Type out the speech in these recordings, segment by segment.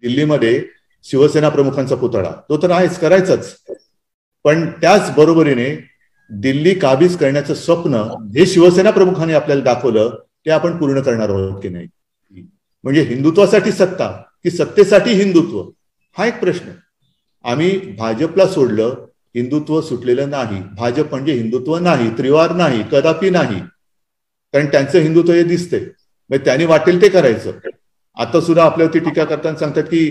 दिल्लीमध्ये शिवसेना प्रमुखांचा पुतळा तो तर आहेच, करायचाच, पण त्याच बरोबरीने दिल्ली काबीज करण्याचं स्वप्न हे शिवसेना प्रमुखांनी आपल्याला दाखवलं ते आपण पूर्ण करणार आहोत की नाही. म्हणजे हिंदुत्वासाठी सत्ता की सत्तेसाठी हिंदुत्व, हा एक प्रश्न. आम्ही भाजपला सोडलं, हिंदुत्व सुटलेलं नाही. भाजप म्हणजे हिंदुत्व नाही, त्रिवार नाही, कदापि नाही. कारण त्यांचं हिंदुत्व हे दिसते, म्हणजे त्यांनी वाटेल ते करायचं. आता सुद्धा आपल्यावरती टीका करताना सांगतात की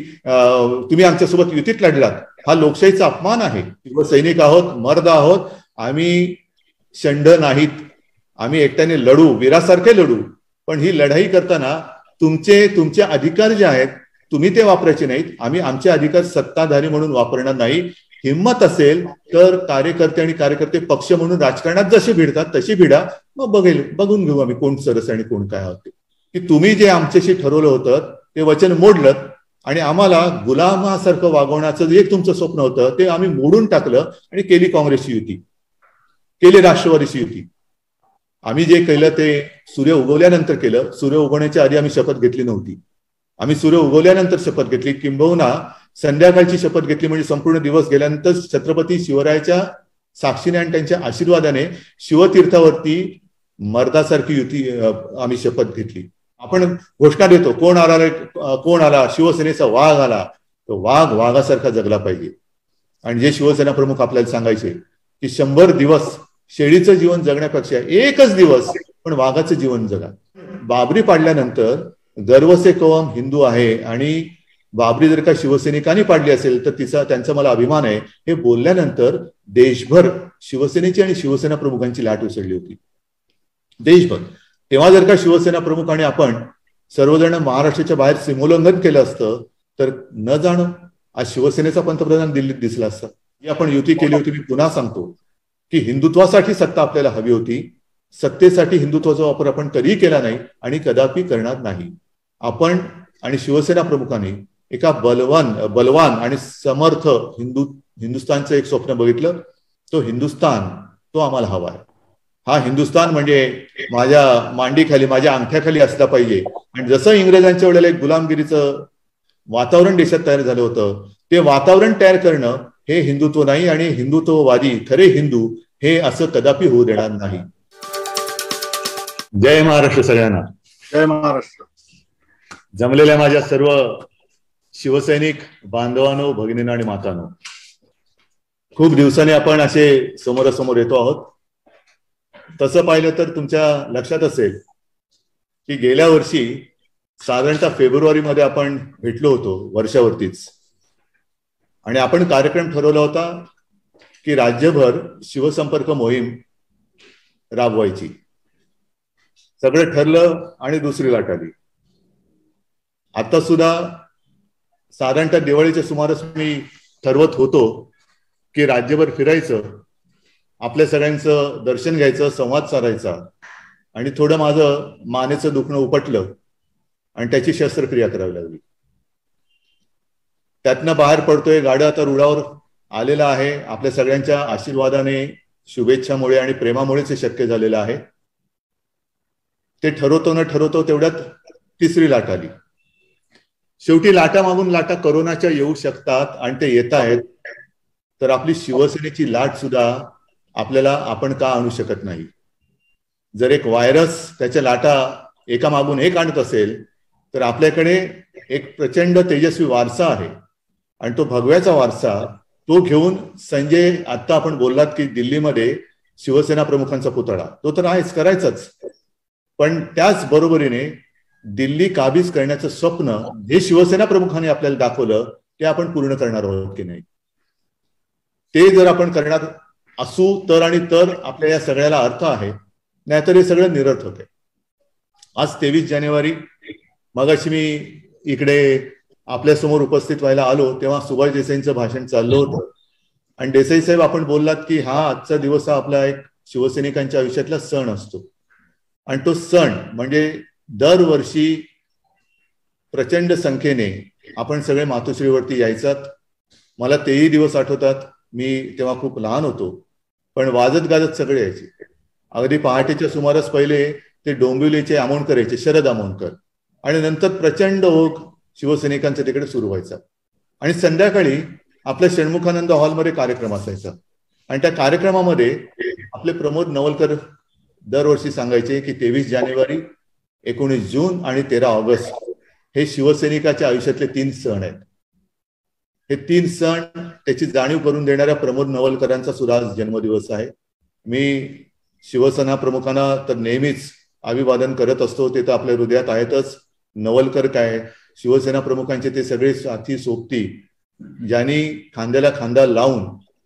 तुम्ही आमच्यासोबत युतीत लढलात, हा लोकशाहीचा अपमान आहे. शिवसैनिक आहोत, मर्द आहोत, आम्ही षंड नाहीत, आम्ही एकट्याने लढू, वीरासारखे लढू. पण ही लढाई करताना तुमचे अधिकार जे आहेत तुम्ही ते वापरायचे नाहीत. आम्ही आमचे अधिकार सत्ताधारी म्हणून वापरणार नाही. हिंमत असेल तर कार्यकर्ते आणि कार्यकर्ते पक्ष म्हणून राजकारणात जसे भिडतात तशी भिडा, मग बघून घेऊ आम्ही कोण सरस आणि कोण काय होते. की तुम्ही जे आमच्याशी ठरवलं होतं ते वचन मोडलं आणि आम्हाला गुलामासारखं वागवण्याचं जे तुमचं स्वप्न होतं ते आम्ही मोडून टाकलं आणि केली काँग्रेसची युती, केली राष्ट्रवादीची युती. आम्ही जे केलं ते सूर्य उगवल्यानंतर केलं. सूर्य उगवण्याच्या आधी आम्ही शपथ घेतली नव्हती. आम्ही सूर्य उगवल्यानंतर शपथ घेतली, किंबहुना संध्याकाळची शपथ घेतली. म्हणजे संपूर्ण दिवस गेल्यानंतर छत्रपती शिवरायाच्या साक्षीने आणि त्यांच्या आशीर्वादाने शिवतीर्थावरती मर्दासारखी युती आम्ही शपथ घेतली. आपण घोषणा देतो, कोण आला, शिवसेनेचा वाघ आला. तो वाघ वाघासारखा जगला पाहिजे. आणि जे शिवसेना प्रमुख आपल्याला सांगायचे की 100 दिवस शेळीचं जीवन जगण्यापेक्षा एकच दिवस पण वाघाचं जीवन जगा. बाबरी पाडल्यानंतर गर्व से कौम हिंदू आहे आणि बाबरी जर का शिवसैनिकांनी पाडली असेल तर त्यांचा मला अभिमान आहे, हे बोलल्यानंतर देशभर शिवसेनेची आणि शिवसेना प्रमुखांची लाट उसळली होती, देशभर. तेव्हा जर का शिवसेना प्रमुख आणि आपण सर्वजण महाराष्ट्राच्या बाहेर सीमोल्लंघन केलं असतं तर न जाणं आज शिवसेनेचा पंतप्रधान दिल्लीत दिसला असता. ही आपण युती केली होती. मी पुन्हा सांगतो की हिंदुत्वासाठी सत्ता आपल्याला हवी होती, सत्तेसाठी हिंदुत्वाचा वापर आपण कधीही केला नाही आणि कदापि करणार नाही. आपण आणि शिवसेना प्रमुखांनी एका बलवान आणि समर्थ हिंदुस्थानचं एक स्वप्न बघितलं. तो हिंदुस्थान तो आम्हाला हवा आहे. हा हिंदुस्थान म्हणजे माझ्या मांडीखाली, माझ्या अंगठ्याखाली असला पाहिजे. आणि जसं इंग्रजांच्या वेळेला एक गुलामगिरीचं वातावरण देशात तयार झालं होतं, ते वातावरण तयार करणं हे हिंदुत्व नाही. आणि हिंदुत्ववादी खरे हिंदू हे असं कदापि होऊ देणार नाही. जय महाराष्ट्र सगळ्यांना. जय महाराष्ट्र. जमलेल्या माझ्या सर्व शिवसैनिक बांधवांनो, भगिनींनो आणि मातांनो, खूप दिवसांनी आपण असे समोरासमोर येतो आहोत. तसं पाहिलं तर तुमच्या लक्षात असेल की गेल्या वर्षी साधारणतः फेब्रुवारीमध्ये आपण भेटलो होतो वर्षावरतीच, आणि आपण कार्यक्रम ठरवला होता की राज्यभर शिवसंपर्क मोहीम राबवायची. सगळं ठरलं आणि दुसरी लाट आली. आता सुद्धा साधारणतः दिवाळीच्या सुमारास मी ठरवत होतो की राज्यभर फिरायचं, आपल्या सगळ्यांचं दर्शन घ्यायचं, संवाद साधायचा. आणि थोडं माझं मानेचं दुखणं उपटलं आणि त्याची शस्त्रक्रिया करावी लागली. त्यातनं बाहेर पडतोय, गाडं आता रुळावर आलेलं आहे. आपल्या सगळ्यांच्या आशीर्वादाने, शुभेच्छामुळे आणि प्रेमामुळेच हे शक्य झालेलं आहे. ते ठरवतो तेवढ्यात तिसरी लाट आली. शेवटी लाटा मागून लाटा करोनाच्या येऊ शकतात आणि ते येत आहेत, तर आपली शिवसेनेची लाट सुद्धा आपण का आणू शकत नाही. जर एक व्हायरस त्याच्या लाटा एका मागून एक आणत असेल तर आपल्याकडे एक प्रचंड तेजस्वी वारसा आहे. आणि तो भगव्याचा वारसा तो घेऊन संजय, आता आपण बोललात की दिल्लीमध्ये शिवसेना प्रमुखांचा पुतळा तो तर आहेच, करायचाच, पण त्याच बरोबरीने दिल्ली काबीज करण्याचं स्वप्न हे शिवसेना प्रमुखांनी आपल्याला दाखवलं ते आपण पूर्ण करणार आहोत की नाही. ते जर आपण करणार असू तर आणि तर आपल्या या सगळ्याला अर्थ आहे, नाहीतर हे सगळं निरर्थक आहे. आज 23 जानेवारी, मगाशी मी इकडे आपल्यासमोर उपस्थित व्हायला आलो तेव्हा सुभाष देसाईंचं भाषण चाललं होतं. आणि देसाई साहेब, आपण बोललात की हा आजचा दिवस हा आपला एक शिवसैनिकांच्या आयुष्यातला सण असतो. आणि तो सण म्हणजे दरवर्षी प्रचंड संख्येने आपण सगळे मातोश्रीवरती यायचात. मला तेही दिवस आठवतात. मी तेव्हा खूप लहान होतो, पण वाजत गाजत सगळे यायचे. अगदी पहाटेच्या सुमारास पहिले ते डोंबिवलीचे आमोणकर यायचे, शरद आमोणकर, आणि नंतर प्रचंड ओघ शिवसैनिकांचा तिकडे सुरू व्हायचा. आणि संध्याकाळी आपल्या षण्मुखानंद हॉलमध्ये कार्यक्रम असायचा. आणि त्या कार्यक्रमामध्ये आपले प्रमोद नवलकर दरवर्षी सांगायचे की 23 जानेवारी, 19 जून आणि 13 ऑगस्ट हे शिवसैनिकाच्या आयुष्यातले 3 सण आहेत. हे 3 सण त्याची जाणीव करून देणाऱ्या प्रमोद नवलकरांचा सुद्धा जन्मदिवस आहे. मी शिवसेना प्रमुखांना तर नेहमीच अभिवादन करत असतो, ते तर आपल्या हृदयात आहेतच. नवलकर काय, शिवसेना प्रमुखांचे ते सगळे साथी सोबती ज्यांनी खांद्याला खांदा लावून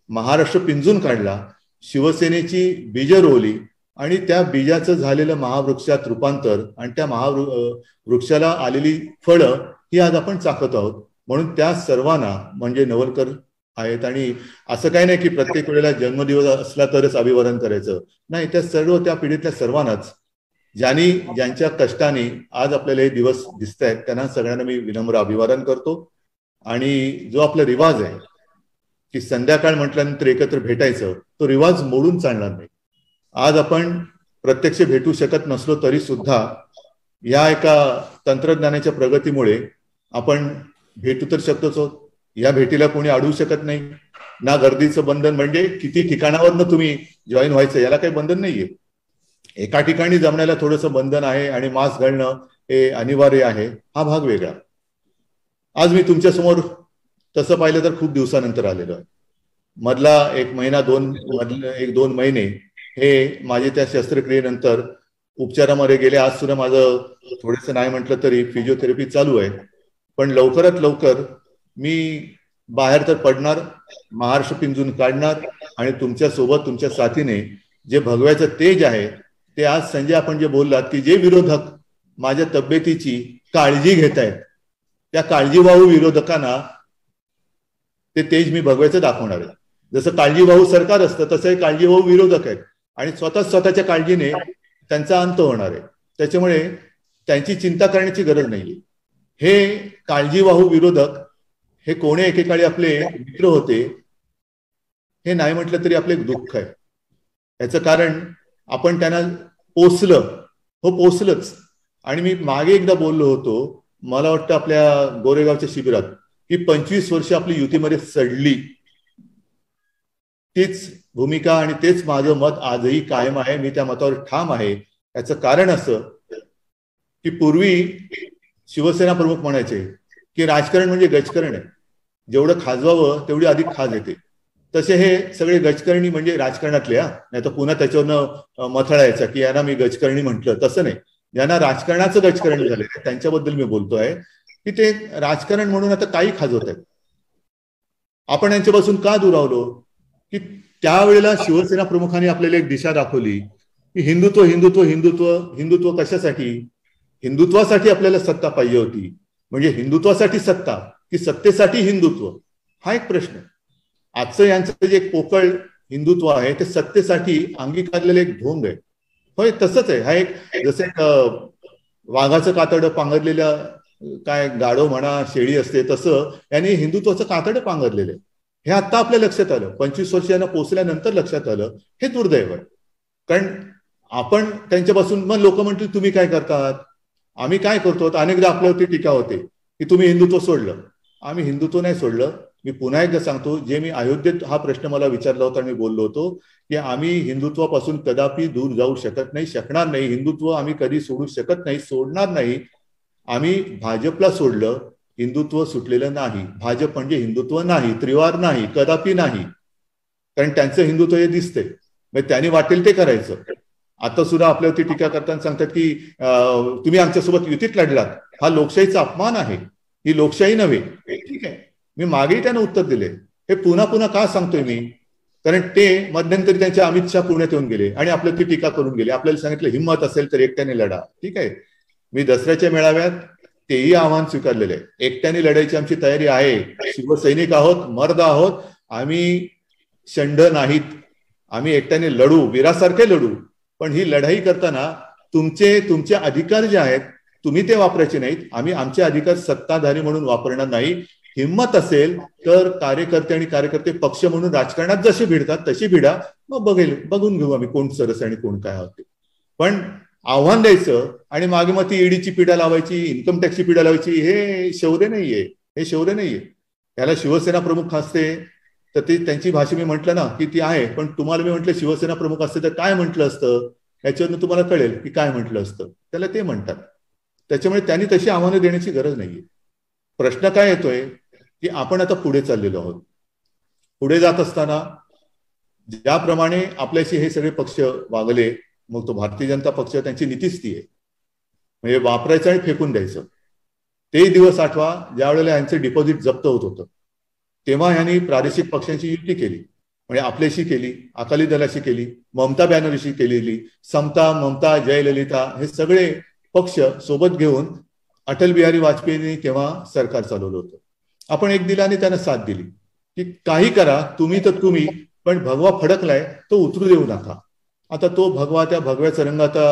महाराष्ट्र पिंजून काढला, शिवसेनेची बीज रोवली आणि त्या बीजाचं झालेलं महावृक्षात रूपांतर आणि त्या महावृक्षाला आलेली फळं ही आज आपण चाखत आहोत. म्हणून त्या सर्वांना म्हणजे नवलकर आहेत. आणि असं काही नाही की प्रत्येक वेळेला जन्मदिवस असला तरच अभिवादन करायचं, नाही, त्या सर्व त्या पिढीतल्या सर्वांनाच ज्यांच्या कष्टाने आज आपल्याला हे दिवस दिसत आहेत त्यांना सगळ्यांना मी विनम्र अभिवादन करतो. आणि जो आपला रिवाज आहे की संध्याकाळ म्हटल्यानंतर एकत्र भेटायचं, तो रिवाज मोडून चालणार नाही. आज आपण प्रत्यक्ष भेटू शकत नसलो तरी सुद्धा या एका तंत्रज्ञानाच्या प्रगतीमुळे आपण भेटू तर शकतोच आहोत. या भेटीला कोणी अडवू शकत नाही. ना गर्दीचं बंधन, म्हणजे किती ठिकाणावरनं तुम्ही जॉईन व्हायचं याला काही बंधन नाहीये. एका ठिकाणी जमण्याला थोडंसं बंधन आहे आणि मास्क घालणं हे अनिवार्य आहे, हा भाग वेगळा. आज मी तुमच्या समोर तसं पाहिलं तर खूप दिवसानंतर आलेलो आहे. मधला 1 महिना 1-2 महिने हे माझे त्या शस्त्रक्रियेनंतर उपचारामध्ये गेले. आज सुद्धा माझं थोडंसं नाही म्हटलं तरी फिजिओथेरपी चालू आहे. पण लवकरात लवकर मी बाहेर तर पडणार, महाराष्ट्र पिंजून काढणार आणि तुमच्या सोबत तुमच्या साथीने जे भगव्याचं तेज आहे ते आज संजय आपण जे बोललात की जे विरोधक माझ्या तब्येतीची काळजी घेत आहेत त्या काळजीवाहू विरोधकांना ते तेज मी भगव्याचं दाखवणार आहे. जसं काळजीवाहू सरकार असतं तसं हे काळजीवाहू विरोधक आहेत आणि स्वतःच्या काळजीने त्यांचा अंत होणार आहे. त्याच्यामुळे त्यांची चिंता करण्याची गरज नाहीये. हे काळजीवाहू विरोधक हे कोणी एकेकाळी आपले मित्र होते, हे नाही म्हटलं तरी आपले दुःख आहे. याचं कारण आपण त्यांना पोचलंच. आणि मी मागे एकदा बोललो होतो, मला वाटतं आपल्या गोरेगावच्या शिबिरात, की 25 वर्ष आपली युतीमध्ये सडली. तीच भूमिका आणि तेच माझं मत आजही कायम आहे. मी त्या मतावर ठाम आहे. याचं कारण असं की पूर्वी शिवसेना प्रमुख म्हणायचे की राजकारण म्हणजे गजकरण आहे, जेवढं खाजवावं तेवढी अधिक खाज येते. तसे हे सगळे गजकरणी म्हणजे राजकारणातले, नाही तर पुन्हा त्याच्यावरनं मथळायचं की यांना मी गजकरणी म्हटलं. तसं नाही, ज्यांना राजकारणाचं गजकरण झालेलं आहे त्यांच्याबद्दल मी बोलतोय की ते राजकारण म्हणून आता काही खाजवत आहेत. आपण यांच्यापासून का दुरावलो की त्यावेळेला शिवसेना प्रमुखांनी आपल्याला एक दिशा दाखवली की हिंदुत्व हिंदुत्व हिंदुत्व हिंदुत्व कशासाठी? हिंदुत्वासाठी आपल्याला सत्ता पाहिजे होती. म्हणजे हिंदुत्वासाठी सत्ता की सत्तेसाठी हिंदुत्व, हा एक प्रश्न. आजचं यांचं जे पोकळ हिंदुत्व आहे ते सत्तेसाठी अंगीकारलेलं एक ढोंग आहे. होय, तसंच आहे. हा एक जसं एक वाघाचं कातडं पांघरलेल्या काय गाढव म्हणा शेळी असते, तसं यांनी हिंदुत्वाचं कातडं पांघरलेलं आहे. हे आता आपल्या लक्षात आलं, 25 वर्षांना पोचल्यानंतर लक्षात आलं. हे दुर्दैव आहे. कारण आपण त्यांच्यापासून, मग लोक म्हणतील तुम्ही काय करतात, आम्ही काय करतो. अनेकदा आपल्यावरती टीका होते की तुम्ही हिंदुत्व सोडलं. आम्ही हिंदुत्व नाही सोडलं. मी पुन्हा एकदा सांगतो, जे मी अयोध्येत हा प्रश्न मला विचारला होता आणि मी बोललो होतो की आम्ही हिंदुत्वापासून कदापि दूर जाऊ शकत नाही, शकणार नाही. हिंदुत्व आम्ही कधी सोडू शकत नाही, सोडणार नाही. आम्ही भाजपला सोडलं, हिंदुत्व सुटलेलं नाही. भाजप म्हणजे हिंदुत्व नाही, त्रिवार नाही, कदापि नाही. कारण त्यांचं हिंदुत्व हे दिसते, मग त्यांनी वाटेल ते करायचं. आता सुद्धा आपल्यावरती टीका करताना सांगतात की तुम्ही आमच्यासोबत युतीत लढलात. हा लोकशाहीचा अपमान आहे, ही लोकशाही नव्हे. ठीक आहे, मी मागेही त्यांना उत्तर दिले. हे पुन्हा पुन्हा का सांगतोय मी? कारण ते मध्यंतरी त्यांच्या अमित शहा पुण्यात येऊन गेले आणि आपल्यावरती टीका करून गेले. आपल्याला सांगितलं हिंमत असेल तर एकट्याने लढा. ठीक आहे, मी दसऱ्याच्या मेळाव्यात तेही आव्हान स्वीकारलेलं आहे. एकट्याने लढायची आमची तयारी आहे. शिवसैनिक आहोत, मर्द आहोत, आम्ही षंढ नाहीत. आम्ही एकट्याने लढू, वीरासारखे लढू. पण ही लढाई करताना तुमचे अधिकार जे आहेत तुम्ही ते वापरायचे नाहीत. आम्ही आमचे अधिकार सत्ताधारी म्हणून वापरणार नाही. हिंमत असेल तर कार्यकर्ते आणि कार्यकर्ते पक्ष म्हणून राजकारणात जसे भिडतात तशी भिडा, मग बघून घेऊ आम्ही कोण सरस आणि कोण काय होते. पण आव्हान द्यायचं आणि मागे मग ती ईडीची पिढा लावायची, इन्कम टॅक्सची पिढा लावायची, हे शौर्य नाहीये, हे शौर्य नाहीये. याला शिवसेना प्रमुख असते तर ती त्यांची भाषा मी म्हटलं ना की ती आहे, पण तुम्हाला मी म्हटलं शिवसेना प्रमुख असते तर काय म्हटलं असतं, याच्यावरून तुम्हाला कळेल की काय म्हटलं असतं. त्याला ते म्हणतात. त्याच्यामुळे त्यांनी तशी आव्हानं देण्याची गरज नाहीये. प्रश्न काय येतोय की आपण आता पुढे चाललेलो आहोत. पुढे जात असताना ज्याप्रमाणे आपल्याशी हे सगळे पक्ष वागले, मग तो भारतीय जनता पक्ष, त्यांची नीतीच ती आहे, म्हणजे वापरायचं आणि फेकून द्यायचं. ते दिवस आठवा ज्या वेळेला यांचं डिपॉझिट जप्त होत होतं, तेव्हा यांनी प्रादेशिक पक्षांची युती केली, म्हणजे आपल्याशी केली, अकाली दलाशी केली, ममता बॅनर्जीशी केलेली, समता, ममता, जयललिता हे सगळे पक्ष सोबत घेऊन अटल बिहारी वाजपेयींनी तेव्हा सरकार चालवलं होतं. आपण एक दिलाने त्यांना साथ दिली की काही करा तुम्ही तर तुम्ही, पण भगवा फडकलाय तो उतरू देऊ नका. आता तो भगवा, त्या भगव्याचा रंग आता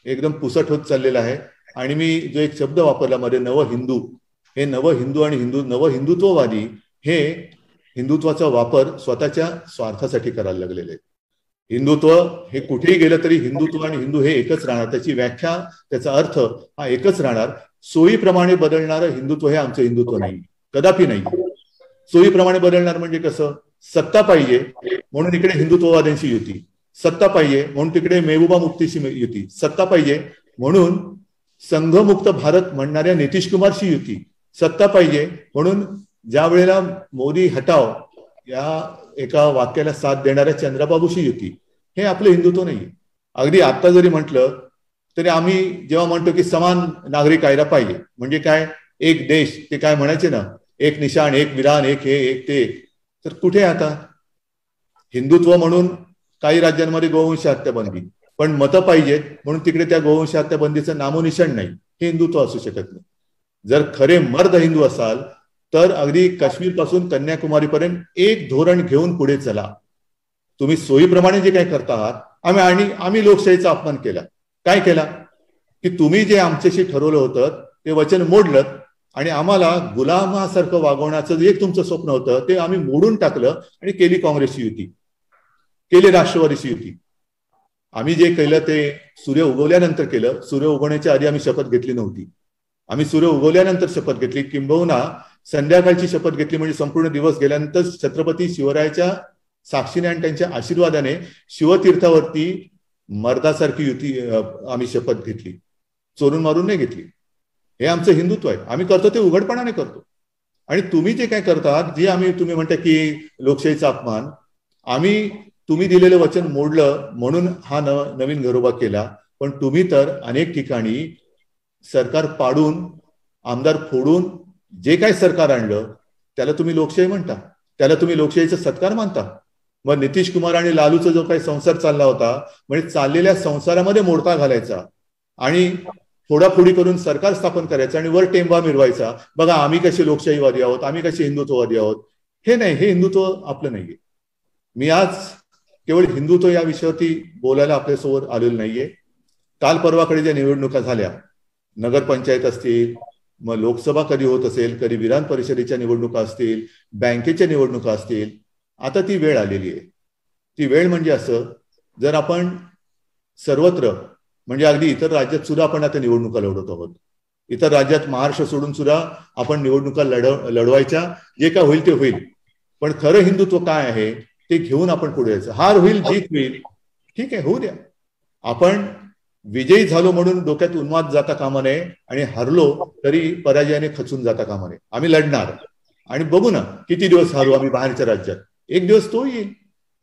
एकदम पुसट होत चाललेला आहे. आणि मी जो एक शब्द वापरला मध्ये नवहिंदू, हे नवहिंदू आणि नवहिंदुत्ववादी हे हिंदुत्वाचा वापर स्वतःच्या स्वार्थासाठी करायला लागलेले आहेत. हिंदुत्व हे कुठेही गेलं तरी हिंदुत्व आणि हिंदू हे एकच राहणार, त्याची व्याख्या, त्याचा अर्थ हा एकच राहणार. सोयीप्रमाणे बदलणारं हिंदुत्व हे आमचं हिंदुत्व नाही, कदापि नाही. सोयीप्रमाणे बदलणार म्हणजे कसं, सत्ता पाहिजे म्हणून इकडे हिंदुत्ववाद्यांशी युती, सत्ता पाहिजे म्हणून तिकडे मेहबूबा मुफ्तीशी युती, सत्ता पाहिजे म्हणून संघमुक्त भारत म्हणणाऱ्या नितीश कुमारशी युती, सत्ता पाहिजे म्हणून ज्या वेळेला मोदी हटाव या एका वाक्याला साथ देणाऱ्या चंद्रबाबूशी युती. हे आपलं हिंदुत्व नाही. अगदी आता जरी म्हटलं तरी आम्ही जेव्हा म्हणतो की समान नागरी कायदा पाहिजे, म्हणजे काय, एक देश, ते काय म्हणायचे ना, एक निशाण, एक विधान, एक हे, एक ते. तर कुठे आता हिंदुत्व म्हणून काही राज्यांमध्ये गोवंश हत्याबंदी, पण मतं पाहिजेत म्हणून तिकडे त्या गोवंश हत्याबंदीचं नामोनिशाण नाही. हे हिंदुत्व असू शकत नाही. जर खरे मर्द हिंदू असाल तर अगदी काश्मीर पासून कन्याकुमारीपर्यंत एक धोरण घेऊन पुढे चला. तुम्ही सोयीप्रमाणे जे काही करता आहात, आम्ही लोकशाहीचा अपमान केला. काय केला की तुम्ही जे आमच्याशी ठरवलं होतं ते वचन मोडलं आणि आम्हाला गुलामासारखं वागवण्याचं जे एक तुमचं स्वप्न होतं ते आम्ही मोडून टाकलं आणि केली काँग्रेसची युती, केली राष्ट्रवादीची युती. आम्ही जे केलं ते सूर्य उगवल्यानंतर केलं. सूर्य उगवण्याच्या आधी आम्ही शपथ घेतली नव्हती. आम्ही सूर्य उगवल्यानंतर शपथ घेतली, किंबहुना संध्याकाळची शपथ घेतली, म्हणजे संपूर्ण दिवस गेल्यानंतर छत्रपती शिवरायाच्या साक्षीने आणि त्यांच्या आशीर्वादाने शिवतीर्थावरती मर्दासारखी युती आम्ही शपथ घेतली, चोरून मारून नाही घेतली. हे आमचं हिंदुत्व आहे. आम्ही करतो ते उघडपणाने करतो. आणि तुम्ही जे काय करतात, जे तुम्ही म्हणता की लोकशाहीचा अपमान, तुम्ही दिलेलं वचन मोडलं म्हणून हा नवीन घरोबा केला. पण तुम्ही तर अनेक ठिकाणी सरकार पाडून, आमदार फोडून जे काही सरकार आणलं त्याला तुम्ही लोकशाही म्हणता, त्याला तुम्ही लोकशाहीचा सत्कार मानता. मग नितीश कुमार आणि लालूचा जो काही संसार चालला होता, म्हणजे चाललेल्या संसारामध्ये मोडता घालायचा आणि फोडाफोडी करून सरकार स्थापन करायचं आणि वर टेंबा मिरवायचा, बघा आम्ही कसे लोकशाहीवादी आहोत, आम्ही कसे हिंदुत्ववादी आहोत. हे नाही, हे हिंदुत्व आपलं नाहीये. मी आज केवळ हिंदुत्व या विषयावरती बोलायला आपल्यासमोर आलेलं नाहीये. काल परवाकडे ज्या निवडणुका झाल्या, नगरपंचायत असतील, मग लोकसभा कधी होत असेल, कधी विधान परिषदेच्या निवडणुका असतील, बँकेच्या निवडणुका असतील, आता ती वेळ आलेली आहे. ती वेळ म्हणजे असं, जर आपण सर्वत्र, म्हणजे अगदी इतर राज्यात सुद्धा आपण आता निवडणुका लढवत आहोत. इतर राज्यात महाराष्ट्र सोडून सुद्धा आपण निवडणुका लढवायच्या, जे काय होईल ते होईल. पण खरं हिंदुत्व काय आहे ते घेऊन आपण पुढे जायचं. हार होईल, जीत होईल, ठीक आहे, होऊ द्या. आपण विजयी झालो म्हणून डोक्यात उन्माद जाता कामा नये आणि हरलो तरी पराजयाने खचून जाता कामा नये. आम्ही लढणार आणि बघू ना किती दिवस हारू आम्ही बाहेरच्या राज्यात. एक दिवस तो येईल.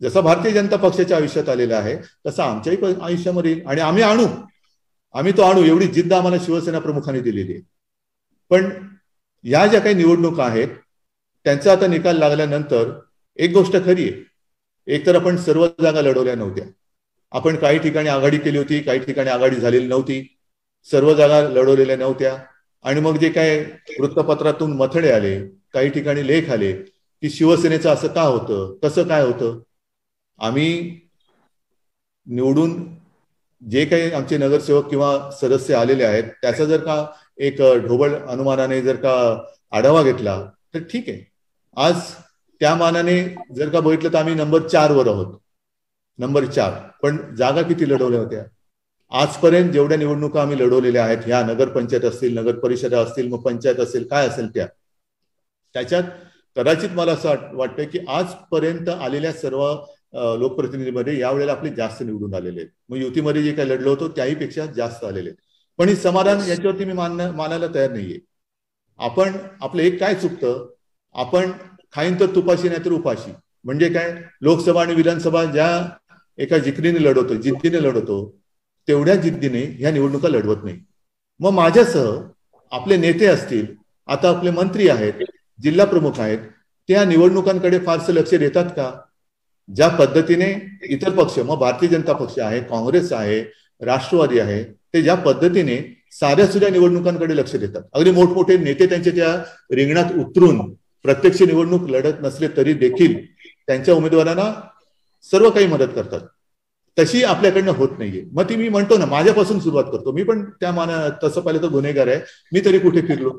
जसा भारतीय जनता पक्षाच्या आयुष्यात आलेला आहे तसा आमच्याही आयुष्यामध्ये येईल आणि आम्ही तो आणू, एवढी जिद्द आम्हाला शिवसेना प्रमुखांनी दिलेली आहे. पण या ज्या काही निवडणुका आहेत त्यांचा आता निकाल लागल्यानंतर एक गोष्ट खरी आहे, एकतर आपण सर्व जागा लढवल्या नव्हत्या. आपण काही ठिकाणी आघाडी केली होती, काही ठिकाणी आघाडी झालेली नव्हती, सर्व जागा लढवलेल्या नव्हत्या. आणि मग जे काय वृत्तपत्रातून मथळे आले, काही ठिकाणी लेख आले की शिवसेनेचं असं का होतं, कसं काय होतं. आम्ही निवडून जे काही आमचे नगरसेवक किंवा सदस्य आलेले आहेत त्याचा जर का एक ढोबळ अनुमानाने जर का आढावा घेतला तर ठीक आहे. आज त्या मानाने जर का बघितलं तर आम्ही नंबर 4 वर आहोत. नंबर 4. पण जागा किती लढवल्या होत्या आजपर्यंत? जेवढ्या निवडणुका आम्ही लढवलेल्या आहेत, ह्या नगरपंचायत असतील, नगर परिषदा असतील, मग पंचायत असेल, काय असेल त्याच्यात कदाचित मला असं वाटतं की आजपर्यंत आलेल्या सर्व लोकप्रतिनिधीमध्ये यावेळेला आपले जास्त निवडून आलेले आहेत. मग युतीमध्ये जे काही लढलो होतो त्याही पेक्षा जास्त आलेले आहेत. पण ही समाधान याच्यावरती मी मानायला तयार नाहीये. आपण आपलं एक काय चुकतं, आपण खाईन तर तुपाशी नाही तर उपाशी. म्हणजे काय, लोकसभा आणि विधानसभा ज्या एका जिकरीने लढवतो, जिद्दीने लढवतो, तेवढ्या जिद्दीने ह्या निवडणुका लढवत नाही. मग माझ्यासह आपले नेते असतील, आता आपले मंत्री आहेत, जिल्हा प्रमुख आहेत, त्या निवडणुकांकडे फारसं लक्ष देतात का? ज्या पद्धतीने इतर पक्ष, मग भारतीय जनता पक्ष आहे, काँग्रेस आहे, राष्ट्रवादी आहे, ते ज्या पद्धतीने साध्या सुद्धा निवडणुकांकडे लक्ष देतात. अगदी मोठमोठे नेते त्यांच्या त्या रिंगणात उतरून प्रत्यक्ष निवडणूक लढत नसले तरी देखील त्यांच्या उमेदवारांना सर्व काही मदत करतात. तशी आपल्याकडनं होत नाहीये. मग ती मी म्हणतो ना, माझ्यापासून सुरुवात करतो. मी पण त्या तसं पाहिलं तर गुन्हेगार आहे. मी तरी कुठे फिरलो?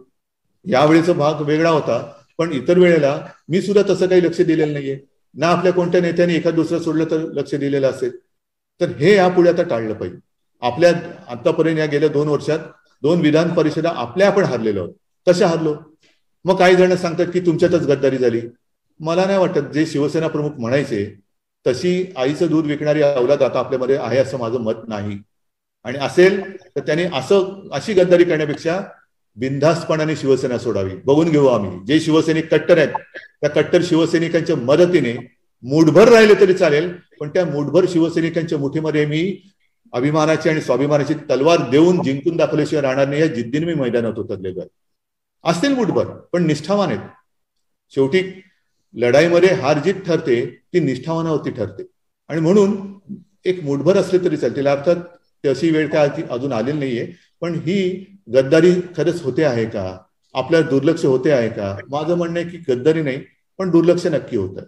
यावेळेचा भाग वेगळा होता, पण इतर वेळेला मी सुद्धा तसं काही लक्ष दिलेलं नाहीये ना. आपल्या कोणत्या नेत्याने एखाद दुसरं सोडलं तर लक्ष दिलेलं असेल. तर हे यापुढे आता टाळलं पाहिजे. आपल्या आतापर्यंत या गेल्या 2 वर्षात 2 विधान परिषदा आपण हारलेलो आहोत. कशा हारलो? मग काही जण सांगतात की तुमच्यातच गद्दारी झाली. मला नाही वाटत. जे शिवसेना प्रमुख म्हणायचे तशी आईचं दूध विकणारी अवलाद आता आपल्यामध्ये आहे असं माझं मत नाही. आणि असेल तर त्यांनी अशी गद्दारी करण्यापेक्षा बिनधास्तपणाने शिवसेना सोडावी. बघून घेऊ आम्ही. जे शिवसैनिक कट्टर आहेत, त्या कट्टर शिवसैनिकांच्या मदतीने मुठभर राहिले तरी चालेल, पण त्या मुठभर शिवसैनिकांच्या मुठीमध्ये मी अभिमानाची आणि स्वाभिमानाची तलवार देऊन जिंकून दाखवल्याशिवाय राहणार नाही. या जिद्दीने मी मैदानात उतरलेलो आहे. असतील मुठभर, पण निष्ठावान आहेत. शेवटी लढाईमध्ये हार जीत ठरते ती निष्ठावानावरती ठरते. आणि म्हणून एक मुठभर असले तरी चालतील. अर्थात तशी वेळ काय अजून आलेली नाहीये. पण ही गद्दारी खरंच होते आहे का? आपल्याला दुर्लक्ष होते आहे का? माझं म्हणणं आहे की गद्दारी नाही, पण दुर्लक्ष नक्की होतं.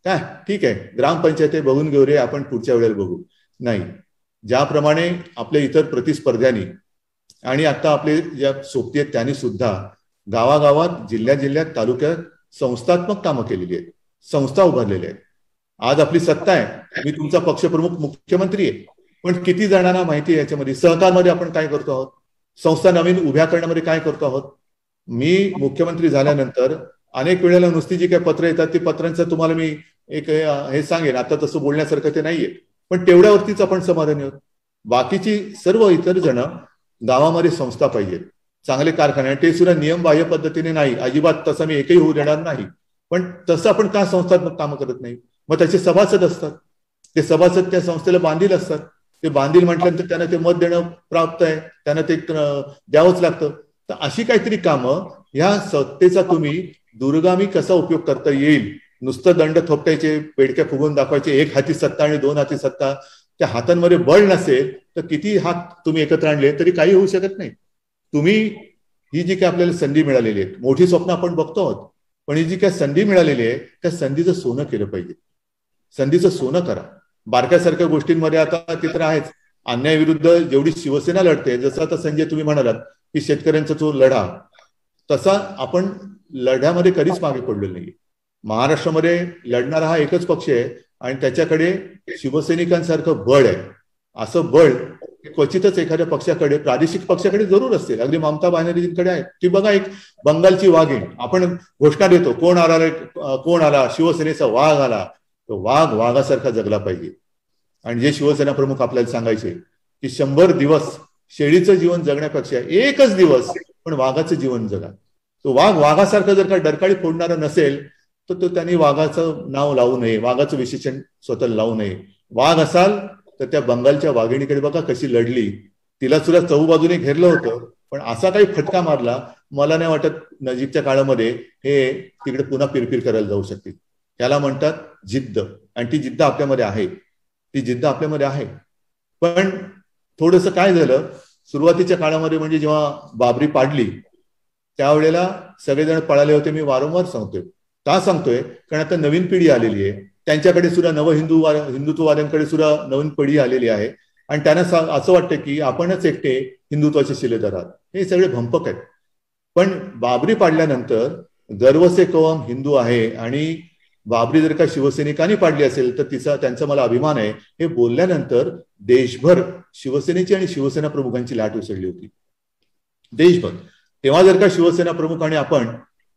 काय ठीक आहे, ग्रामपंचायत बघून घेऊ रे, आपण पुढच्या वेळेला बघू. नाही, ज्याप्रमाणे आपल्या इतर प्रतिस्पर्ध्यांनी आणि आता आपले ज्या सोबती आहेत त्यांनी सुद्धा गावागावात, जिल्ह्यात, तालुक्यात संस्थात्मक कामं केलेली आहेत, संस्था उभारलेल्या आहेत. आज आपली सत्ता आहे. मी तुमचा पक्षप्रमुख मुख्यमंत्री आहे, पण किती जणांना माहिती आहे याच्यामध्ये सहकारमध्ये आपण काय करतो आहोत, संस्था नवीन उभ्या करण्यामध्ये काय करतो आहोत. मी मुख्यमंत्री झाल्यानंतर अनेक वेळेला नुसती जी काही पत्र येतात ती पत्रांचं तुम्हाला मी एक हे सांगेन. आता तसं बोलण्यासारखं ते नाहीये, पण तेवढ्यावरतीच आपण समाधानी आहोत. बाकीची सर्व इतर जण गावामध्ये संस्था पाहिजेत, चांगले कारखाने, ते सुद्धा नियमबाह्य पद्धतीने नाही. अजिबात तसं मी एकही होऊ देणार नाही. पण तसं आपण का संस्थात्मक कामं करत नाही? मग त्याचे सभासद असतात, ते सभासद त्या संस्थेला बांधील असतात. ते बांधील म्हटल्यानंतर त्यांना ते मत देणं प्राप्त आहे, त्यांना ते द्यावंच लागतं. तर अशी काहीतरी कामं ह्या सत्तेचा तुम्ही दूरगामी कसा उपयोग करता येईल. नुसतं दंड थोपटायचे, बेडक्या फुगवून दाखवायचे, एक हाती सत्ता आणि 2 हाती सत्ता, त्या हातांमध्ये बळ नसेल तर किती हात तुम्ही एकत्र आणले तरी काही होऊ शकत नाही. तुम्ही ही जी काही आपल्याला संधी मिळालेली आहे, मोठी स्वप्न आपण बघतो आहोत, पण ही जी काही संधी मिळालेली आहे त्या संधीचं सोनं केलं पाहिजे. संधीचं सोनं करा. बारक्यासारख्या गोष्टींमध्ये आता ते तर आहेच. अन्यायाविरुद्ध जेवढी शिवसेना लढते, जसं आता संजय तुम्ही म्हणालात की शेतकऱ्यांचा जो लढा, तसा आपण लढ्यामध्ये कधीच मागे पडलेलो नाही. महाराष्ट्रामध्ये लढणारा हा एकच पक्ष आहे आणि त्याच्याकडे शिवसैनिकांसारखं बळ आहे. असं बळ क्वचितच एखाद्या पक्षाकडे, प्रादेशिक पक्षाकडे जरूर असते. अगदी ममता बॅनर्जींकडे आहे. ती बघा, एक बंगालची वाघीण. आपण घोषणा देतो, कोण आला, शिवसेनेचा वाघ आला. तो वाघ वाघासारखा जगला पाहिजे. आणि जे शिवसेना प्रमुख आपल्याला सांगायचे की 100 दिवस शेळीचं जीवन जगण्यापेक्षा एकच दिवस पण वाघाचं जीवन जगा. तो वाघ वाघासारखं जर का डरकाळी फोडणारा नसेल तर तो त्यांनी वाघाचं नाव लावू नये, वाघाचं विशेषण स्वतःला लावू नये. वाघ असाल तर त्या बंगालच्या वाघिणीकडे बघा कशी लढली. तिला सुद्धा चहूबाजूने घेरलं होतं, पण असा काही फटका मारला, मला नाही वाटत नजीकच्या काळामध्ये हे तिकडे पुन्हा पिरपिर करायला जाऊ शकतील. त्याला म्हणतात जिद्द, आणि ती जिद्द आपल्यामध्ये आहे. ती जिद्द आपल्यामध्ये आहे. पण थोडंसं काय झालं सुरुवातीच्या काळामध्ये, म्हणजे जेव्हा बाबरी पाडली त्यावेळेला सगळेजण पळाले होते. मी वारंवार सांगतोय. का सांगतोय? कारण आता नवीन पिढी आलेली आहे. त्यांच्याकडे सुद्धा हिंदुत्ववाद्यांकडे सुद्धा नवीन पिढी आलेली आहे आणि त्यांना असं वाटतं की आपणच एकटे हिंदुत्वाचे शिलेदार आहात. हे सगळे भंपक आहेत. पण बाबरी पाडल्यानंतर गर्व से कौम हिंदू आहे आणि बाबरी जर का शिवसैनिकांनी पाडली असेल तर त्यांचा मला अभिमान आहे, हे बोलल्यानंतर देशभर शिवसेनेची आणि शिवसेना प्रमुखांची लाट उसळली होती देशभर. तेव्हा जर का शिवसेना प्रमुख आणि आपण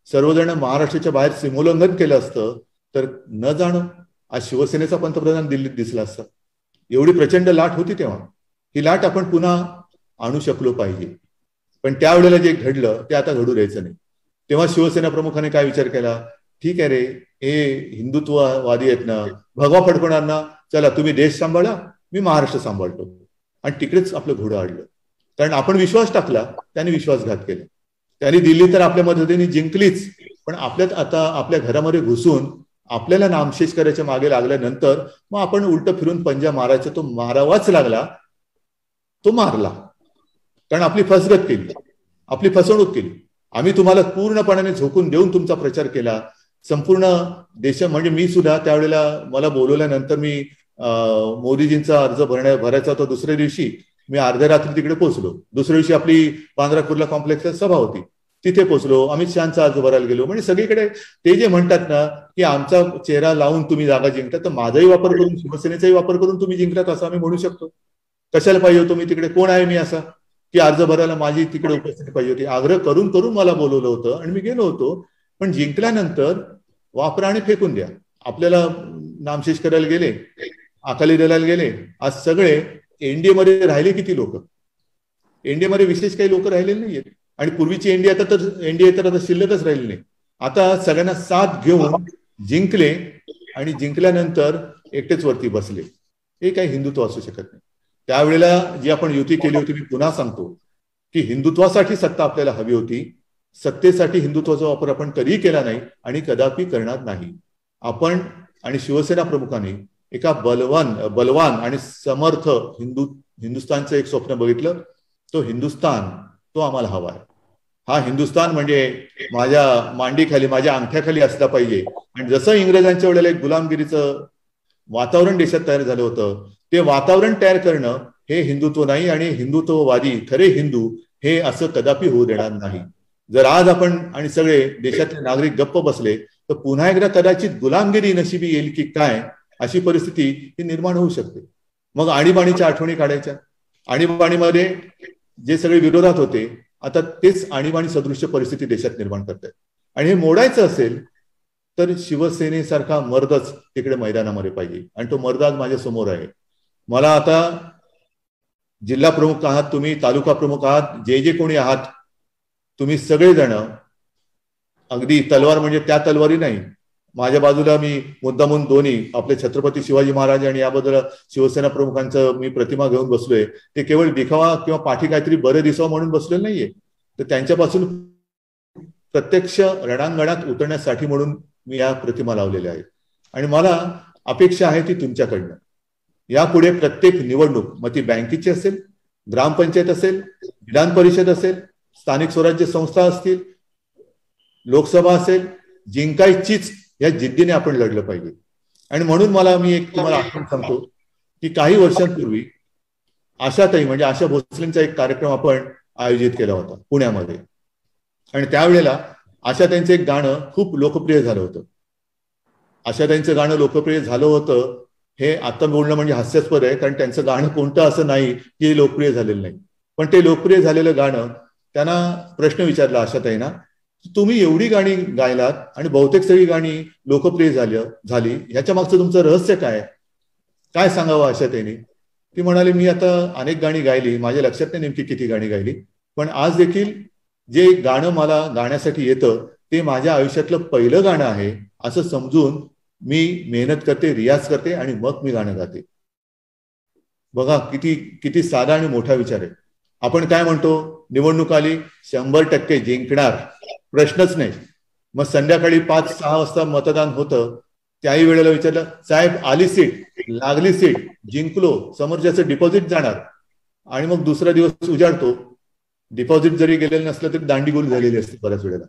सर्वजण महाराष्ट्राच्या बाहेर सीमोल्लंघन केलं असतं तर न जाणं आज शिवसेनेचा पंतप्रधान दिल्लीत दिसला असता. एवढी प्रचंड लाट होती तेव्हा. ही लाट आपण पुन्हा आणू शकलो पाहिजे. पण त्यावेळेला जे घडलं ते आता घडू द्यायचं नाही. तेव्हा शिवसेना प्रमुखाने काय विचार केला, ठीक आहे रे, हे हिंदुत्ववादी आहेत ना, भगवा फडकवणार ना, चला तुम्ही देश सांभाळा, मी महाराष्ट्र सांभाळतो. आणि तिकडेच आपलं घोडं आडलं. कारण आपण विश्वास टाकला, त्यांनी विश्वासघात केला. त्यांनी दिल्ली तर आपल्या मदतीने जिंकलीच, पण आपल्यात आता आपल्या घरामध्ये घुसून आपल्याला नामशेष करायच्या मागे लागल्यानंतर मग आपण उलट फिरून पंजा मारायचा, तो मारावाच लागला, तो मारला. कारण आपली फसगत केली, आपली फसवणूक केली. आम्ही तुम्हाला पूर्णपणाने झोकून देऊन तुमचा प्रचार केला संपूर्ण देश. म्हणजे मी सुद्धा त्यावेळेला मला बोलवल्यानंतर मी मोदीजींचा अर्ज भरायचा होता. दुसऱ्या दिवशी मी अर्ध्या रात्री तिकडे पोहोचलो. दुसऱ्या दिवशी आपली बांद्रा कुर्ला कॉम्प्लेक्सला सभा होती, तिथे पोहोचलो. अमित शहाचा अर्ज भरायला गेलो. म्हणजे सगळीकडे ते जे म्हणतात ना की आमचा चेहरा लावून तुम्ही जागा जिंकता, तर माझाही वापर करून शिवसेनेचाही वापर करून तुम्ही जिंकलात असं आम्ही म्हणू शकतो. कशाला पाहिजे होतो मी तिकडे, कोण आहे मी असा की अर्ज भरायला माझी तिकडे उपस्थिती पाहिजे होती. आग्रह करून करून मला बोलवलं होतं आणि मी गेलो होतो. पण जिंकल्यानंतर वापरा आणि फेकून द्या. आपल्याला नामशेष करायला गेले, अकाली दलाला गेले. आज सगळे एनडीए मध्ये राहिले किती लोक, एनडीए मध्ये विशेष काही लोक राहिलेले नाहीयेत. आणि पूर्वीची एनडीए तर आता शिल्लकच राहिली नाही. आता सगळ्यांना साथ घेऊन जिंकले आणि जिंकल्यानंतर एकटेच वरती बसले. हे काही हिंदुत्व असू शकत नाही. त्यावेळेला जी आपण युती केली होती, मी पुन्हा सांगतो की हिंदुत्वासाठी सत्ता आपल्याला हवी होती. सत्तेसाठी हिंदुत्वाचा वापर आपण कधीही केला नाही आणि कदापि करणार नाही. आपण आणि शिवसेना प्रमुखांनी एका बलवान आणि समर्थ हिंदुस्थानचं एक स्वप्न बघितलं. तो हिंदुस्थान तो आम्हाला हवा आहे. हा हिंदुस्थान म्हणजे माझ्या मांडीखाली, माझ्या अंगठ्याखाली असला पाहिजे. आणि जसं इंग्रजांच्या वेळेला एक गुलामगिरीचं वातावरण देशात तयार झालं होतं, ते वातावरण तयार करणं हे हिंदुत्व नाही. आणि हिंदुत्ववादी खरे हिंदू हे असं कदापि होऊ देणार नाही. जर आज आपण आणि सगळे देशातले नागरिक गप्प बसले तर पुन्हा एकदा कदाचित गुलामगिरी नशिबी येईल की काय, अशी परिस्थिती ही निर्माण होऊ शकते. मग आणीबाणीच्या आठवणी काढायच्या. आणीबाणीमध्ये जे सगळे विरोधात होते आता तेच आणीबाणी सदृश्य परिस्थिती देशात निर्माण करतात. आणि हे मोडायचं असेल तर शिवसेनेसारखा मर्दच तिकडे मैदानामध्ये पाहिजे. आणि तो मर्द आज माझ्या समोर आहे. मला आता जिल्हा प्रमुख आहात तुम्ही, तालुका प्रमुख आहात, जे कोणी आहात, तुम्ही सगळेजण अगदी तलवार म्हणजे त्या तलवारी नाही, माझ्या बाजूला मी मुद्दामून दोन्ही आपले छत्रपती शिवाजी महाराज आणि याबद्दल शिवसेना प्रमुखांचं मी प्रतिमा घेऊन बसलोय. ते केवळ दिखावा किंवा पाठी काहीतरी बरं दिसावं म्हणून बसलेलं नाहीये, तर त्यांच्यापासून प्रत्यक्ष रणांगणात उतरण्यासाठी म्हणून मी या प्रतिमा लावलेल्या आहेत. आणि मला अपेक्षा आहे ती तुमच्याकडनं. यापुढे प्रत्येक निवडणूक, मग ती बँकेची असेल, ग्रामपंचायत असेल, विधान परिषद असेल, स्थानिक स्वराज्य संस्था असतील, लोकसभा असेल, जिंकायचीच या जिद्दीने आपण लढलं पाहिजे. आणि म्हणून मी एक तुम्हाला आठवण सांगतो की काही वर्षांपूर्वी आशाताई म्हणजे आशा भोसलेंचा एक कार्यक्रम आपण आयोजित केला होता पुण्यामध्ये. आणि त्यावेळेला आशाताईंचं एक गाणं खूप लोकप्रिय झालं होतं. आशाताईंचं गाणं लोकप्रिय झालं होतं हे आता बोलणं म्हणजे हास्यास्पद आहे, कारण त्यांचं गाणं कोणतं असं नाही की लोकप्रिय झालेलं नाही. पण ते लोकप्रिय झालेलं गाणं, त्यांना प्रश्न विचारला आशाताईंना, तुम्ही एवढी गाणी गायलात आणि बहुतेक सगळी गाणी लोकप्रिय झाली, ह्याच्या मागचं तुमचं रहस्य काय सांगावं आशाताईंनी. ती म्हणाली, मी आता अनेक गाणी गायली, माझ्या लक्षात नाही नेमकी किती गाणी गायली, पण आज देखील जे गाणं मला गाण्यासाठी येतं ते माझ्या आयुष्यातलं पहिलं गाणं आहे असं समजून मी मेहनत करते, रियाज करते आणि मग मी गाणं गाते. बघा किती साधा आणि मोठा विचार आहे. आपण काय म्हणतो, निवडणूक आली 100% जिंकणार, प्रश्नच नाही. मग संध्याकाळी 5-6 वाजता मतदान होतं, त्याही वेळेला विचारलं, साहेब आली सीट, लागली सीट, जिंकलो, समोरच्याचं डिपॉझिट जाणार. आणि मग दुसरा दिवस उजाडतो, डिपॉझिट जरी गेलेलं नसलं तरी दांडीगोल झालेली असते बऱ्याच वेळेला.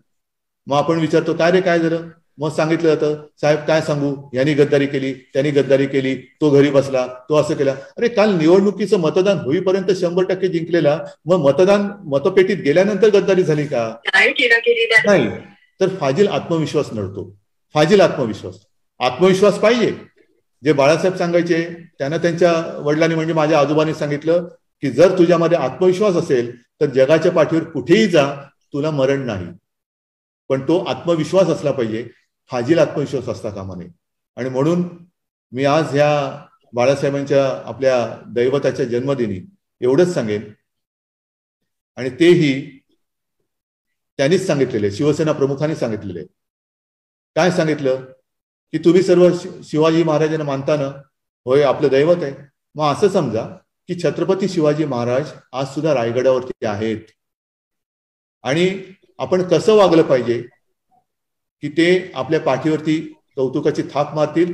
मग आपण विचारतो, काय रे काय झालं. मग सांगितलं जातं, साहेब काय सांगू, यांनी गद्दारी केली, त्यांनी गद्दारी केली, तो घरी बसला, तो असं केला. अरे काल निवडणुकीचं मतदान होईपर्यंत 100% जिंकलेला, मग मतपेटीत गेल्यानंतर गद्दारी झाली का? नाही. तर फाजील आत्मविश्वास नडतो, फाजील आत्मविश्वास. आत्मविश्वास पाहिजे. जे बाळासाहेब सांगायचे त्यांना त्यांच्या वडिलांनी म्हणजे माझ्या आजोबांनी सांगितलं की जर तुझ्यामध्ये आत्मविश्वास असेल तर जगाच्या पाठीवर कुठेही जा, तुला मरण नाही. पण तो आत्मविश्वास असला पाहिजे, फाजील आत्मविश्वास असता कामा नये. आणि म्हणून मी आज ह्या बाळासाहेबांच्या आपल्या दैवताच्या जन्मदिनी एवढंच सांगेन, आणि तेही त्यांनीच सांगितलेले, शिवसेना प्रमुखांनी सांगितलेले. काय सांगितलं की तुम्ही सर्व शिवाजी महाराजांना मानताना, होय आपलं दैवत आहे. मग असं समजा की छत्रपती शिवाजी महाराज आज सुद्धा रायगडावरती आहेत, आणि आपण कसं वागलं पाहिजे की ते आपल्या पाठीवरती कौतुकाची थाप मारतील,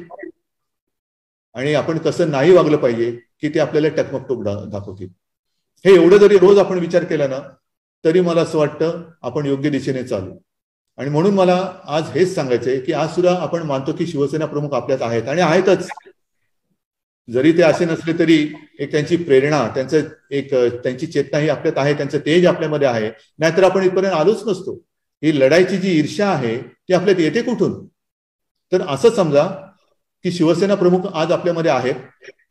आणि आपण कसं नाही वागलं पाहिजे की ते आपल्याला टकमकटोक दाखवतील. हे एवढं जरी रोज आपण विचार केला ना, तरी मला असं वाटतं आपण योग्य दिशेने चालू. आणि म्हणून मला आज हेच सांगायचंय की आज सुद्धा आपण मानतो की शिवसेना प्रमुख आपल्यात आहेत, आणि आहेतच. जरी ते असे नसले तरी एक त्यांची प्रेरणा, त्यांची चेतना ही आपल्यात आहे, त्यांचं तेज आपल्यामध्ये आहे. नाहीतर आपण इथपर्यंत आलोच नसतो. ही लढाईची जी ईर्ष्या आहे ती आपल्यात येते कुठून? तर असं समजा की शिवसेना प्रमुख आज आपल्यामध्ये आहेत,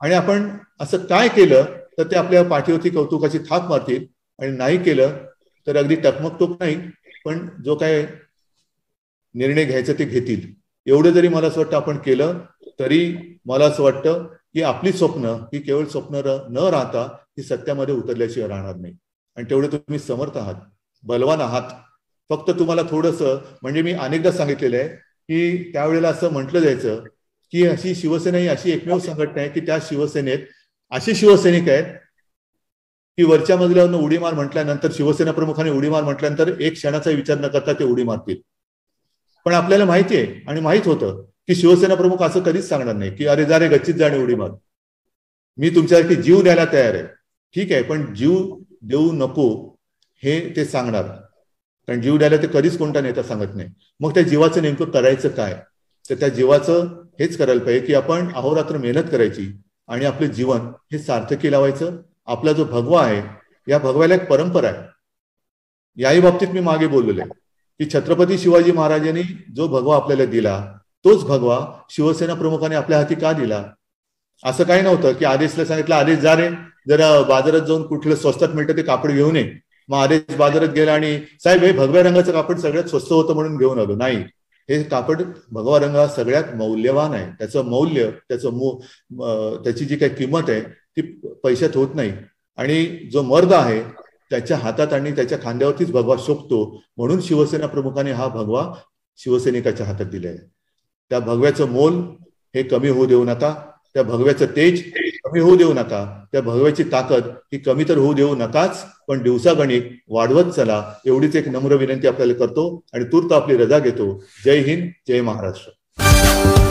आणि आपण असं काय केलं तर ते आपल्या पाठीवरती कौतुकाची थाप मारतील, आणि नाही केलं तर अगदी टकमकटोक नाही, पण जो काय निर्णय घ्यायचा ते घेतील. एवढं जरी मला असं वाटतं आपण केलं, तरी मला असं वाटतं की आपली स्वप्न ही केवळ स्वप्न न राहता ही सत्यामध्ये उतरल्याशिवाय राहणार नाही. आणि तेवढे तुम्ही समर्थ आहात, बलवान आहात. फक्त तुम्हाला थोडंसं, म्हणजे मी अनेकदा सांगितलेलं आहे की त्यावेळेला असं म्हटलं जायचं की अशी शिवसेना ही अशी एकमेव संघटना आहे की त्या शिवसेनेत असे शिवसैनिक आहेत की वरच्या मजल्यावरनं उडी मार म्हटल्यानंतर, शिवसेना प्रमुखाने उडी मार म्हटल्यानंतर एक क्षणाचा विचार न करता ते उडी मारतील. पण आपल्याला माहिती आहे आणि माहित होतं की शिवसेना प्रमुख असं कधीच सांगणार नाही की अरे जा रे गच्चीत जाणे उडी मार, मी तुमच्यासाठी जीव द्यायला तयार आहे. ठीक आहे, पण जीव देऊ नको हे ते सांगणार, कारण जीव द्यायला ते कधीच कोणता नेता सांगत नाही. मग त्या जीवाचं नेमकं करायचं काय? तर त्या जीवाचं हेच करायला पाहिजे की आपण अहोरात्र मेहनत करायची आणि आपलं जीवन हे सार्थकी लावायचं. आपला जो भगवा आहे, या भगव्याला एक परंपरा आहे. याही बाबतीत मी मागे बोललेलो आहे की छत्रपती शिवाजी महाराजांनी जो भगवा आपल्याला दिला, तोच भगवा शिवसेना प्रमुखाने आपल्या हाती का दिला? असं काही नव्हतं की आदेशला सांगितलं आदेश जा रे जरा बाजारात जाऊन कुठलं स्वस्तात मिळतं ते कापड घेऊन ये. मग आदेश बाजारात गेला आणि साहेब हे भगव्या रंगाचं कापड सगळ्यात स्वस्त होतं म्हणून घेऊन आलो. नाही, हे कापड भगवा रंग हा सगळ्यात मौल्यवान आहे. त्याचं मौल्य, त्याची जी काही किंमत आहे ती पैशात होत नाही. आणि जो मर्द आहे त्याच्या हातात आणि त्याच्या खांद्यावरतीच भगवा शोभतो. म्हणून शिवसेना प्रमुखाने हा भगवा शिवसैनिकाच्या हातात दिलाय. त्या भगव्याचं मोल हे कमी होऊ देऊ नका, त्या भगव्याचं तेज कमी होऊ देऊ नका, त्या भगव्याची ताकद ही कमी तर होऊ देऊ नकाच, पण दिवसागणिक वाढवत चला. एवढीच एक नम्र विनंती आपल्याला करतो आणि तूर्त आपली रजा घेतो. जय हिंद, जय महाराष्ट्र.